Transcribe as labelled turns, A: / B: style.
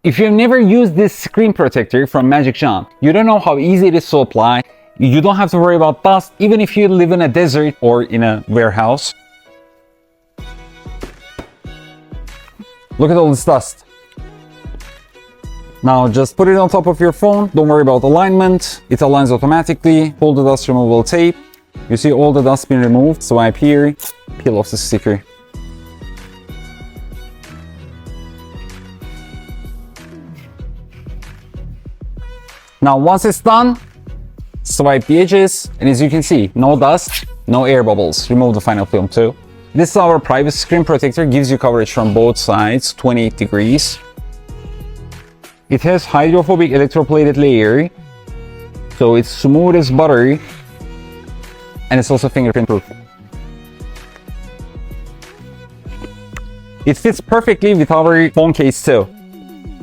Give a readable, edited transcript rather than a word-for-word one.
A: If you've never used this screen protector from MagicJohn, you don't know how easy it is to apply. You don't have to worry about dust, even if you live in a desert or in a warehouse. Look at all this dust. Now just put it on top of your phone. Don't worry about alignment. It aligns automatically. Pull the dust removal tape. You see all the dust being removed. Swipe here, peel off the sticker. Now once it's done, swipe the edges, and as you can see, no dust, no air bubbles. Remove the final film too. This is our privacy screen protector, gives you coverage from both sides, 28 degrees. It has hydrophobic electroplated layer, so it's smooth as butter, and it's also fingerprint proof. It fits perfectly with our phone case too.